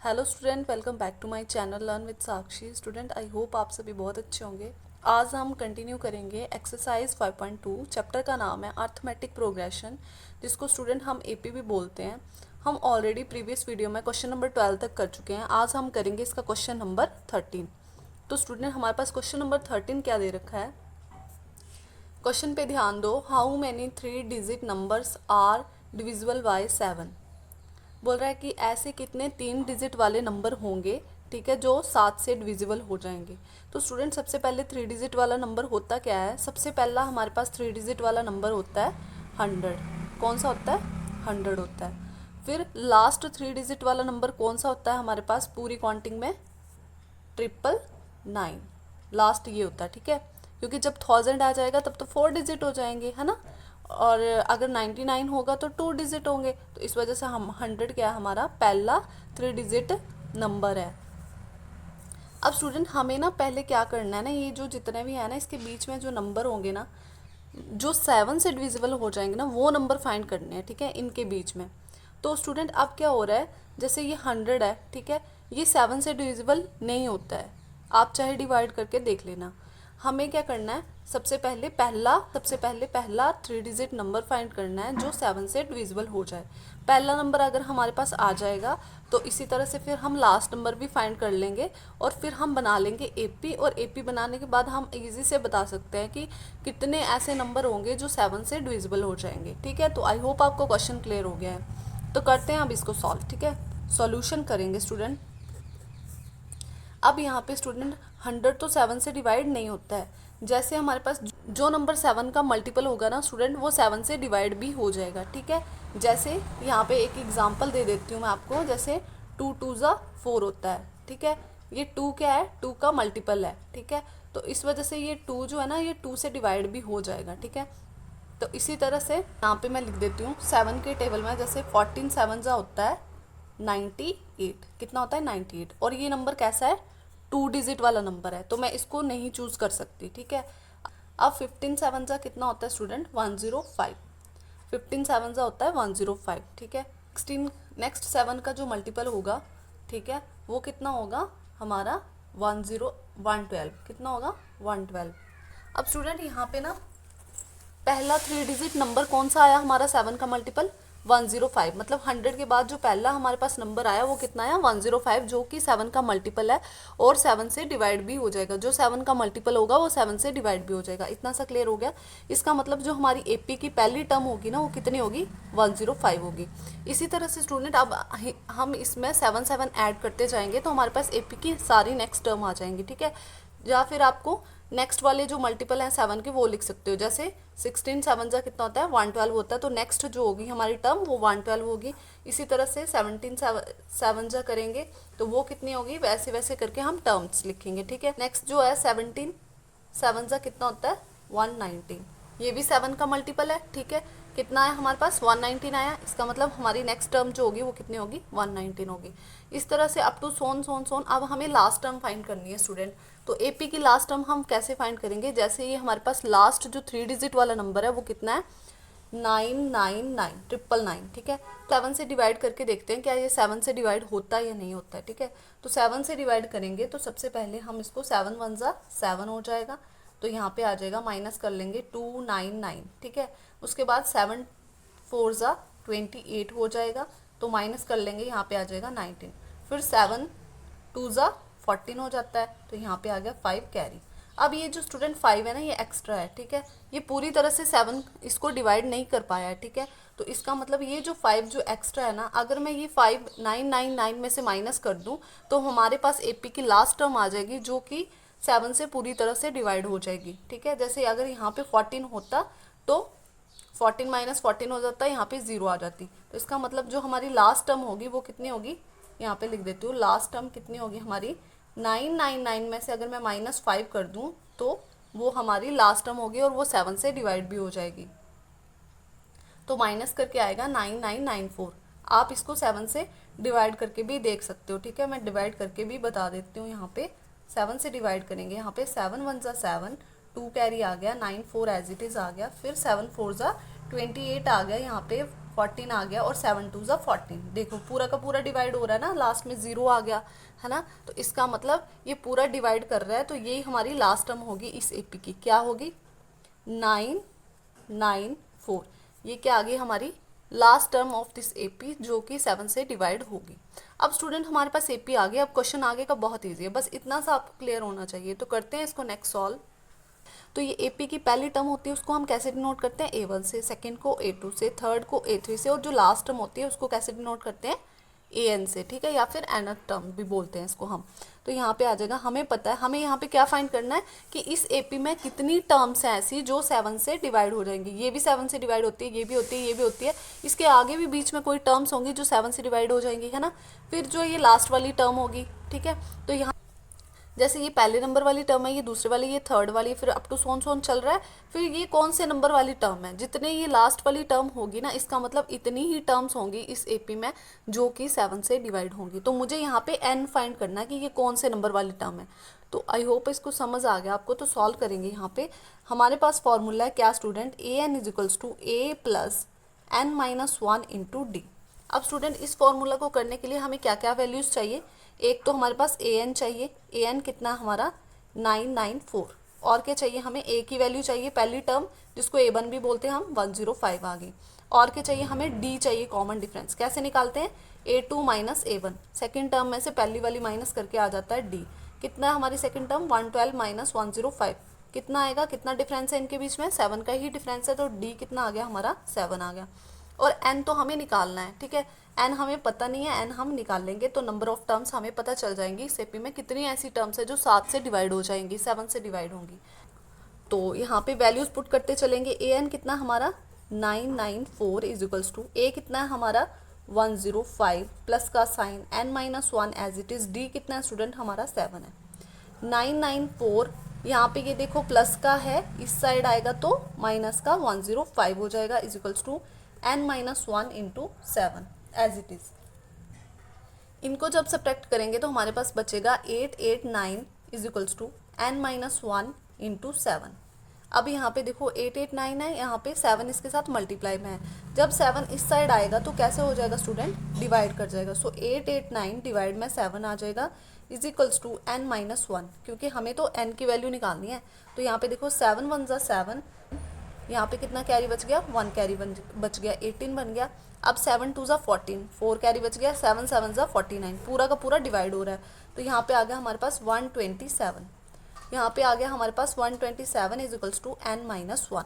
Hello student, welcome back to my channel learn with Sakshi. Student, I hope आप सभी बहुत अच्छे होंगे। आज हम कंटिन्यू करेंगे एक्सरसाइज 5.2। चैप्टर का नाम है अर्थमेटिक प्रोग्रेशन, जिसको स्टूडेंट हम एपी भी बोलते हैं। हम ऑलरेडी प्रीवियस वीडियो में क्वेश्चन नंबर 12 तक कर चुके हैं। आज हम करेंगे इसका क्वेश्चन नंबर 13। तो स्टूडेंट, हमारे पास क्वेश्चन नंबर 13 क्या दे रखा है। क्वेश्चन पे ध्यान दो। How many 3 digit numbers are divisible by 7। बोल रहा है कि ऐसे कितने 3 डिजिट वाले नंबर होंगे, ठीक है, जो 7 से डिविजिबल हो जाएंगे। तो स्टूडेंट, सबसे पहले 3 डिजिट वाला नंबर होता क्या है। सबसे पहला हमारे पास 3 डिजिट वाला नंबर होता है 100। कौन सा होता है? 100 होता है। फिर लास्ट 3 डिजिट वाला नंबर कौन सा होता है हमारे पास पूरी काउंटिंग में? 999 लास्ट ये होता है, ठीक है, क्योंकि जब 1000 आ जाएगा तब तो 4 डिजिट हो जाएंगे, है ना। और अगर 99 होगा तो 2 डिजिट होंगे। तो इस वजह से हम 100 क्या है, हमारा पहला 3 डिजिट नंबर है। अब स्टूडेंट, हमें ना पहले क्या करना है ना, ये जो जितने भी है ना, इसके बीच में जो नंबर होंगे ना, जो 7 से डिविजिबल हो जाएंगे ना, वो नंबर फाइंड करने हैं, ठीक है, इनके बीच में। तो स्टूडेंट, अब क्या हो रहा है, जैसे ये 100 है, ठीक है, ये 7 से डिविजिबल नहीं होता है। आप चाहे डिवाइड करके देख लेना। हमें क्या करना है, सबसे पहले पहला 3 डिजिट नंबर फाइंड करना है जो 7 से डिविजिबल हो जाए। पहला नंबर अगर हमारे पास आ जाएगा तो इसी तरह से फिर हम लास्ट नंबर भी फाइंड कर लेंगे और फिर हम बना लेंगे एपी। और एपी बनाने के बाद हम इजी से बता सकते हैं कि कितने ऐसे नंबर होंगे जो 7 से डिविजिबल हो जाएंगे, ठीक है। तो आई होप आपको क्वेश्चन क्लियर हो गया है। तो करते हैं अब इसको सॉल्व, ठीक है, सॉल्यूशन करेंगे स्टूडेंट। अब यहाँ पे स्टूडेंट 100 तो 7 से डिवाइड नहीं होता है। जैसे हमारे पास जो नंबर 7 का मल्टीपल होगा ना स्टूडेंट, वो 7 से डिवाइड भी हो जाएगा, ठीक है। जैसे यहाँ पे एक एग्जांपल दे देती हूँ मैं आपको। जैसे 2 2 ज़ा 4 होता है, ठीक है। ये 2 क्या है? 2 का मल्टीपल है, ठीक है। तो इस वजह से ये 2 जो है ना, ये 2 से डिवाइड भी हो जाएगा, ठीक है। तो इसी तरह से यहाँ पे मैं लिख देती हूँ 7 के टेबल में। जैसे 14 7 ज़ा होता है 98। कितना होता है? 98। और ये नंबर कैसा है? 2 डिजिट वाला नंबर है, तो मैं इसको नहीं चूज कर सकती, ठीक है। अब 15 7 ज़ा कितना होता है स्टूडेंट? 105। 15 7 ज़ा होता है 105, ठीक है। 16 नेक्स्ट 7 का जो मल्टीपल होगा, ठीक है, वो कितना होगा हमारा? 112। कितना होगा? 112। अब स्टूडेंट, यहाँ पे ना पहला 3 डिजिट नंबर कौन सा आया हमारा 7 का मल्टीपल? 105। मतलब 100 के बाद जो पहला हमारे पास नंबर आया वो कितना आया? 105, जो कि 7 का मल्टीपल है और 7 से डिवाइड भी हो जाएगा। जो 7 का मल्टीपल होगा वो 7 से डिवाइड भी हो जाएगा। इतना सा क्लियर हो गया। इसका मतलब जो हमारी एपी की पहली टर्म होगी ना, वो कितनी होगी? 105 होगी। इसी तरह से स्टूडेंट, अब हम इसमें 7 7 ऐड करते जाएंगे तो हमारे पास एपी की सारी नेक्स्ट टर्म आ जाएंगी, ठीक है। या फिर आपको नेक्स्ट वाले जो मल्टीपल हैं 7 के, वो लिख सकते हो। जैसे 16 7 जा कितना होता है? 112 होता है, तो नेक्स्ट जो होगी हमारी टर्म वो 112 होगी। इसी तरह से 17 7 जा करेंगे तो वो कितनी होगी? वैसे वैसे करके हम टर्म्स लिखेंगे, ठीक है। नेक्स्ट जो है 17 7 जा कितना होता है? 119। ये भी 7 का मल्टीपल है, ठीक है। कितना है हमारे पास? 119 आया। इसका मतलब हमारी नेक्स्ट टर्म जो होगी वो कितनी होगी? 119 होगी। इस तरह से अप टू सोन सोन सोन। अब हमें लास्ट टर्म फाइंड करनी है स्टूडेंट। तो एपी की लास्ट टर्म हम कैसे फाइंड करेंगे? जैसे ये हमारे पास लास्ट जो 3 डिजिट वाला नंबर है वो कितना है? 999, ठीक है। 7 से डिवाइड करके देखते हैं क्या ये 7 से डिवाइड होता है या नहीं होता है, ठीक है। तो 7 से डिवाइड करेंगे तो सबसे पहले हम इसको 7 1 ज़ा 7 हो जाएगा, तो यहाँ पे आ जाएगा, माइनस कर लेंगे 299, ठीक है। उसके बाद 7 4 ज़ा 28 हो जाएगा, तो माइनस कर लेंगे, यहाँ पे आ जाएगा 19। फिर 7 2 ज़ा 14 हो जाता है, तो यहाँ पे आ गया 5 कैरी। अब ये जो स्टूडेंट 5 है ना, ये एक्स्ट्रा है, ठीक है। ये पूरी तरह से 7 इसको डिवाइड नहीं कर पाया है, ठीक है। तो इसका मतलब ये जो 5 जो एक्स्ट्रा है ना, अगर मैं ये 5 999 में से माइनस कर दूं तो हमारे पास एपी की लास्ट टर्म आ जाएगी जो कि 7 से पूरी तरह से डिवाइड हो जाएगी, ठीक है। जैसे अगर यहाँ पे 14 होता तो 14 माइनस 14 हो जाता है, यहाँ पे 0 आ जाती। तो इसका मतलब जो हमारी लास्ट टर्म होगी वो कितनी होगी? यहाँ पे लिख देती हूँ, लास्ट टर्म कितनी होगी हमारी? 999 में से अगर मैं -5 कर दूं तो वो हमारी लास्ट टर्म होगी और वो 7 से डिवाइड भी हो जाएगी। तो माइनस करके आएगा 9994। आप इसको 7 से डिवाइड करके भी देख सकते हो, ठीक है। मैं डिवाइड करके भी बता देती हूँ। यहाँ पे 7 से डिवाइड करेंगे, यहाँ पे 7 1 ज़ा 7, 2 कैरी आ गया, 9 4 एज इट इज़ आ गया, फिर 7 4 ज़ा 28 आ गया, यहाँ पे 14 आ गया, और 7 2 ज़ा 14। देखो पूरा का पूरा डिवाइड हो रहा है ना, लास्ट में 0 आ गया है ना, तो इसका मतलब ये पूरा डिवाइड कर रहा है, तो यही हमारी लास्ट टर्म होगी इस एपी की। क्या होगी? 994। ये क्या आ गई हमारी last term of this AP, जो कि 7 से डिवाइड होगी। अब स्टूडेंट हमारे पास एपी आ गया। अब क्वेश्चन आगे का बहुत ईजी है, बस इतना सा आपको क्लियर होना चाहिए। तो करते हैं इसको नेक्स्ट सॉल्व। तो ये एपी की पहली टर्म होती है उसको हम कैसे डिनोट करते हैं? A1 से, सेकंड को A2 से, थर्ड को A3 से, और जो लास्ट टर्म होती है उसको कैसे डिनोट करते हैं? AN से, ठीक है, या फिर nth टर्म भी बोलते हैं इसको हम। तो यहाँ पे आ जाएगा, हमें पता है हमें यहाँ पे क्या फाइंड करना है कि इस एपी में कितनी टर्म्स हैं ऐसी जो 7 से डिवाइड हो जाएंगी। ये भी 7 से डिवाइड होती है, ये भी होती है, ये भी होती है, इसके आगे भी बीच में कोई टर्म्स होंगी जो 7 से डिवाइड हो जाएंगी, है ना। फिर जो ये लास्ट वाली टर्म होगी, ठीक है, तो यहाँ जैसे ये पहले नंबर वाली टर्म है, ये दूसरे वाली, ये थर्ड वाली, फिर अप टू सोन सोन चल रहा है। फिर ये कौन से नंबर वाली टर्म है? जितने ये लास्ट वाली टर्म होगी ना, इसका मतलब इतनी ही टर्म्स होंगी इस एपी में जो कि 7 से डिवाइड होंगी। तो मुझे यहाँ पे n फाइंड करना है कि ये कौन से नंबर वाली टर्म है। तो आई होप इसको समझ आ गया आपको। तो सॉल्व करेंगे। यहाँ पे हमारे पास फॉर्मूला है क्या student? an is equals to a plus n-1 into D. अब स्टूडेंट इस फॉर्मूला को करने के लिए हमें क्या क्या वैल्यूज़ चाहिए? एक तो हमारे पास an चाहिए, an कितना हमारा 994, और क्या चाहिए हमें? a की वैल्यू चाहिए, पहली टर्म जिसको a1 भी बोलते हैं हम, 105 आ गई। और क्या चाहिए हमें? d चाहिए, कॉमन डिफरेंस। कैसे निकालते हैं? a2 minus a1, second term में से पहली वाली माइनस करके आ जाता है d। कितना है हमारी सेकेंड टर्म? 112 माइनस 105, कितना आएगा? कितना डिफरेंस है इनके बीच में? 7 का ही डिफरेंस है, तो d कितना आ गया हमारा? 7 आ गया। और n तो हमें निकालना है, ठीक है, n हमें पता नहीं है, n हम निकाल लेंगे तो नंबर ऑफ टर्म्स हमें पता चल जाएंगी। इस एपी में कितनी ऐसी टर्म्स है जो 7 से डिवाइड हो जाएंगी, 7 से डिवाइड होंगी। तो यहाँ पे वैल्यूज पुट करते चलेंगे। an कितना हमारा 994 इज इक्वल्स टू a कितना है हमारा 105 प्लस का sign n-1 as it is. d कितना है स्टूडेंट हमारा 7 है। 994 यहाँ पे ये देखो प्लस का है, इस साइड आएगा तो माइनस का 105 हो जाएगा is equals to n-1 into 7 as it is. इनको जब सब्ट्रैक्ट करेंगे तो हमारे पास बचेगा 889 is equals to n-1 into 7। अब यहाँ पे देखो 889 है, यहाँ पे 7 इसके साथ मल्टीप्लाई में है। जब 7 इस साइड आएगा तो कैसे हो जाएगा स्टूडेंट? डिवाइड कर जाएगा। सो 889 डिवाइड में 7 आ जाएगा इज इक्वल्स टू n-1, क्योंकि हमें तो n की वैल्यू निकालनी है। तो यहाँ पे देखो 7 1 ज़ा 7, यहाँ पे कितना कैरी बच गया? 1 कैरी बच गया, 18 बन गया। अब 7 2 ज़ा 14, 4 कैरी बच गया, 7 7 ज़ा 49, पूरा का पूरा डिवाइड हो रहा है। तो यहाँ पे आ गया हमारे पास 127, यहाँ पे आ गया हमारे पास 127 इज इक्वल्स टू n-1।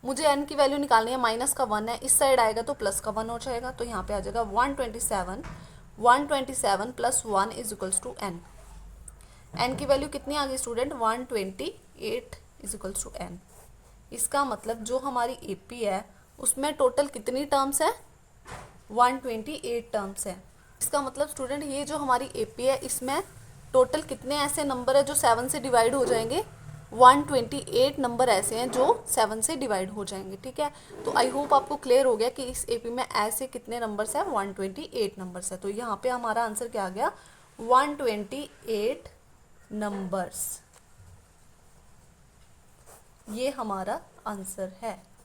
मुझे n की वैल्यू निकालनी है, माइनस का 1 है, इस साइड आएगा तो प्लस का 1 हो जाएगा। तो यहाँ पे आ जाएगा 127 plus 1 is equals to n। n की वैल्यू कितनी आ गई student? 128 is equals to n। इसका मतलब जो हमारी एपी है उसमें टोटल कितनी टर्म्स है? 128 टर्म्स है। इसका मतलब स्टूडेंट ये जो हमारी एपी है इसमें टोटल कितने ऐसे नंबर है जो 7 से डिवाइड हो जाएंगे? 128 नंबर ऐसे हैं जो 7 से डिवाइड हो जाएंगे, ठीक है। तो आई होप आपको क्लियर हो गया कि इस एपी में ऐसे कितने नंबर्स हैं? 128 नंबर्स है। तो यहाँ पे हमारा आंसर क्या आ गया? 128 नंबर्स, ये हमारा आंसर है।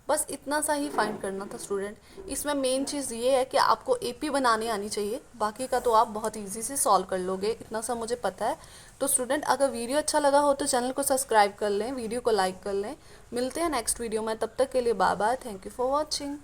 बस इतना सा ही फाइंड करना था स्टूडेंट। इसमें मेन चीज़ ये है कि आपको एपी बनाने आनी चाहिए, बाकी का तो आप बहुत इजी से सॉल्व कर लोगे, इतना सा मुझे पता है। तो स्टूडेंट अगर वीडियो अच्छा लगा हो तो चैनल को सब्सक्राइब कर लें, वीडियो को लाइक कर लें। मिलते हैं नेक्स्ट वीडियो में, तब तक के लिए bye bye, thank you for watching.